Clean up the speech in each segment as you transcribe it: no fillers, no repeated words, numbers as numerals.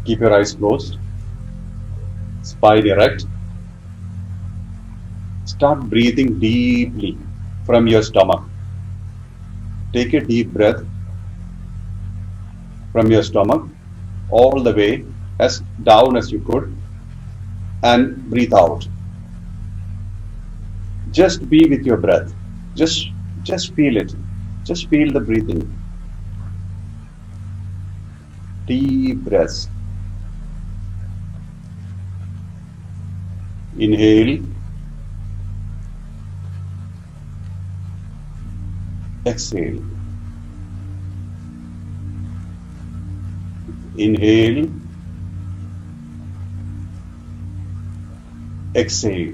Keep your eyes closed, spine erect. Start breathing deeply from your stomach. Take a deep breath from your stomach all the way as down as you could and breathe out. Just be with your breath. Just feel it. Just feel the breathing. Deep breaths. Inhale. Exhale. Inhale. Exhale.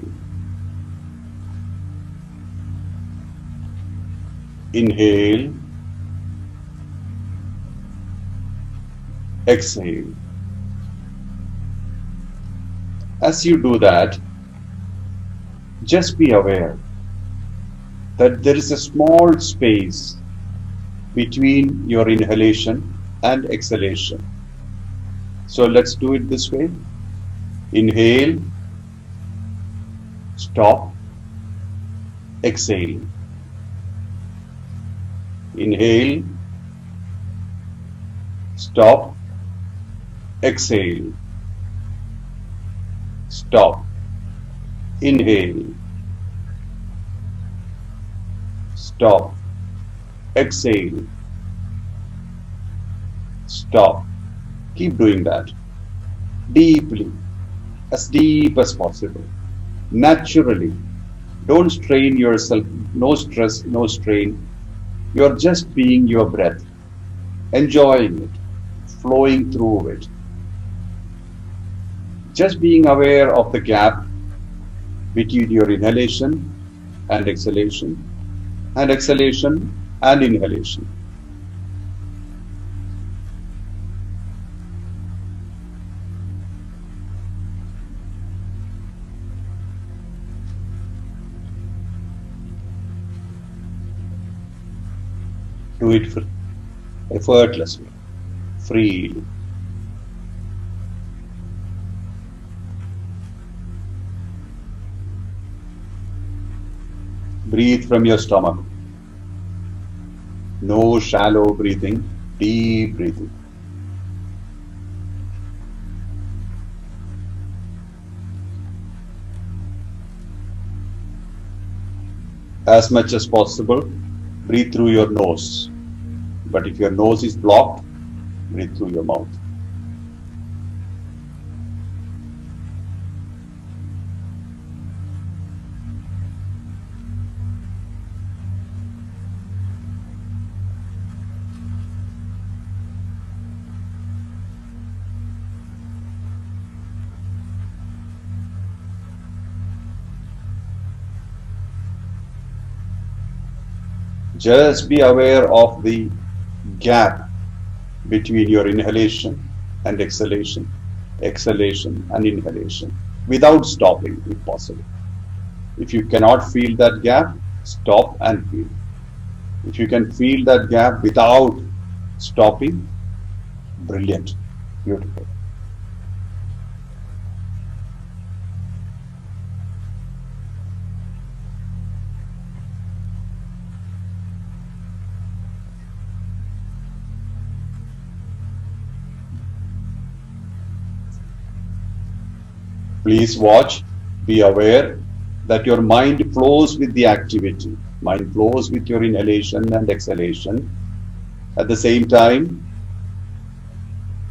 Inhale. Exhale. As you do that, just be aware that there is a small space between your inhalation and exhalation. So let's do it this way. Inhale, stop, exhale. Inhale, stop, exhale. Stop, inhale, stop, exhale, stop. Keep doing that deeply, as deep as possible, naturally. Don't strain yourself, no stress, no strain. You're just being your breath, enjoying it, flowing through it. Just being aware of the gap between your inhalation and exhalation and inhalation. Do it effortlessly, freely. Breathe from your stomach. No shallow breathing, deep breathing. As much as possible, breathe through your nose. But if your nose is blocked, breathe through your mouth. Just be aware of the gap between your inhalation and exhalation and inhalation, without stopping if possible. If you cannot feel that gap, stop and feel. If you can feel that gap without stopping, brilliant, beautiful. Please watch, be aware that your mind flows with the activity. Mind flows with your inhalation and exhalation. At the same time,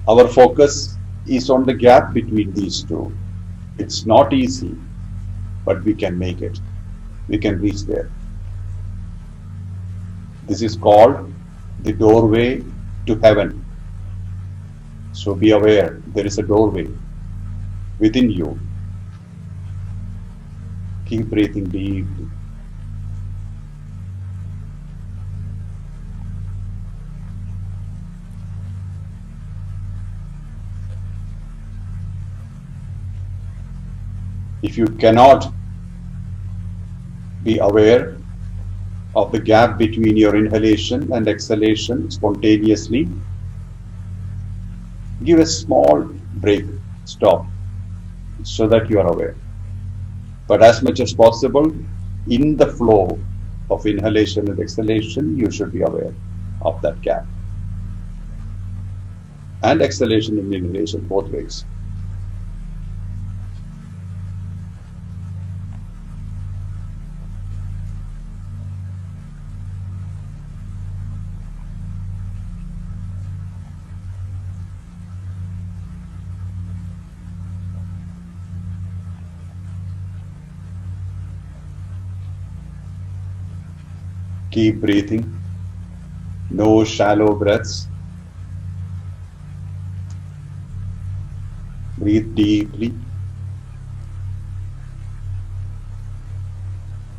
our focus is on the gap between these two. It's not easy, but we can make it. We can reach there. This is called the doorway to heaven. So be aware, there is a doorway within you. Keep breathing deeply. If you cannot be aware of the gap between your inhalation and exhalation spontaneously, give a small break, stop, so that you are aware. But as much as possible, in the flow of inhalation and exhalation, you should be aware of that gap. And exhalation and inhalation, both ways. Keep breathing. No shallow breaths. Breathe deeply.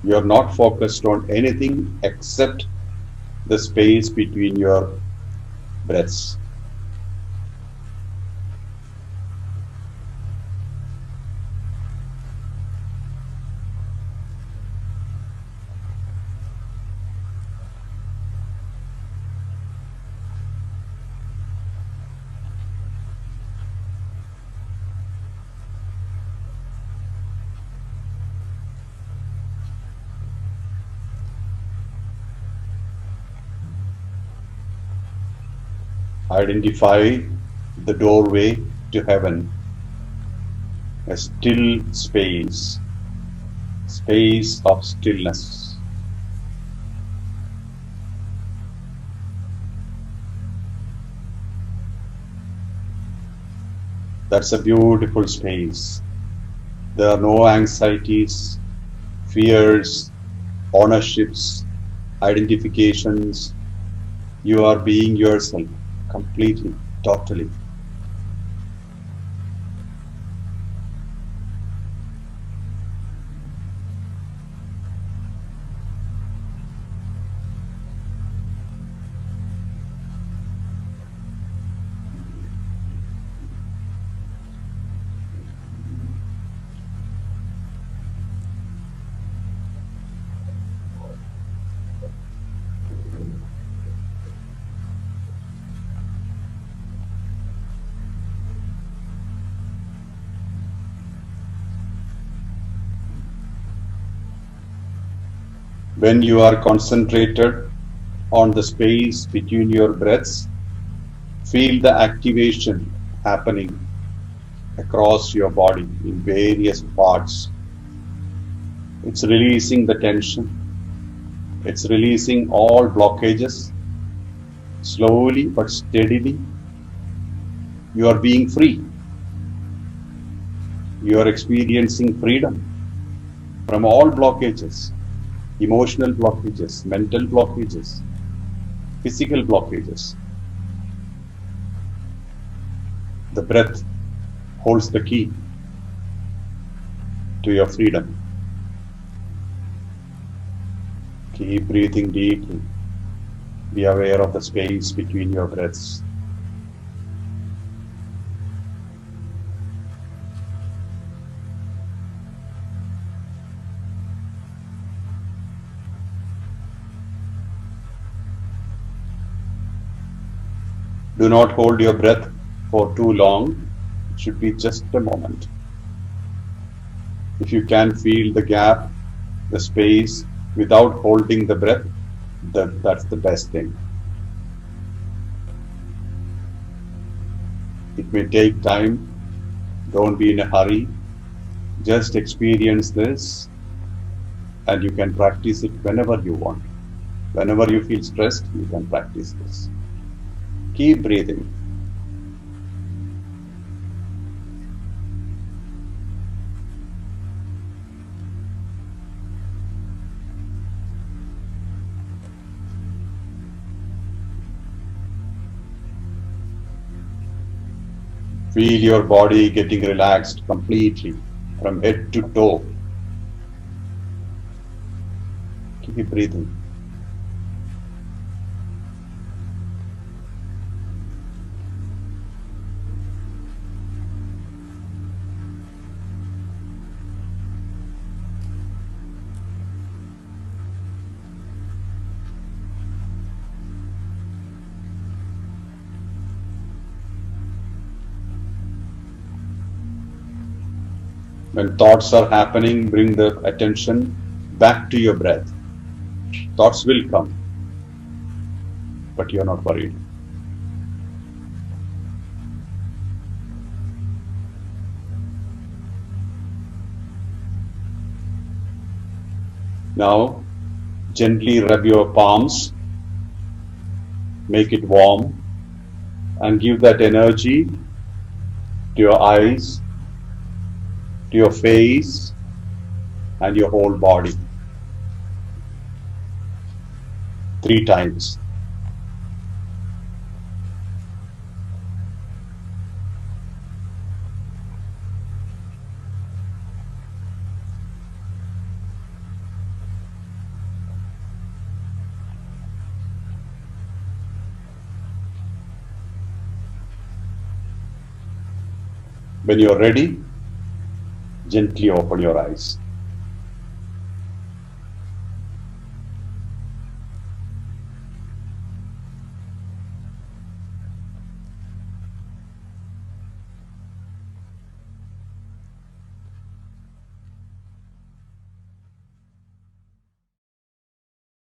You are not focused on anything except the space between your breaths. Identify the doorway to heaven, a still space, space of stillness. That's a beautiful space. There are no anxieties, fears, ownerships, identifications. You are being yourself completely, totally. When you are concentrated on the space between your breaths, feel the activation happening across your body in various parts. It's releasing the tension. It's releasing all blockages. Slowly but steadily, you are being free. You are experiencing freedom from all blockages, emotional blockages, mental blockages, physical blockages. The breath holds the key to your freedom. Keep breathing deeply. Be aware of the space between your breaths. Do not hold your breath for too long. It should be just a moment. If you can feel the gap, the space, without holding the breath, that's the best thing. It may take time. Don't be in a hurry. Just experience this, and you can practice it whenever you want. Whenever you feel stressed, you can practice this. Keep breathing. Feel your body getting relaxed completely from head to toe. Keep breathing. When thoughts are happening, bring the attention back to your breath. Thoughts will come, but you're not worried. Now, gently rub your palms, make it warm, and give that energy to your eyes, to your face, and your whole body. 3 times. When you're ready, gently open your eyes.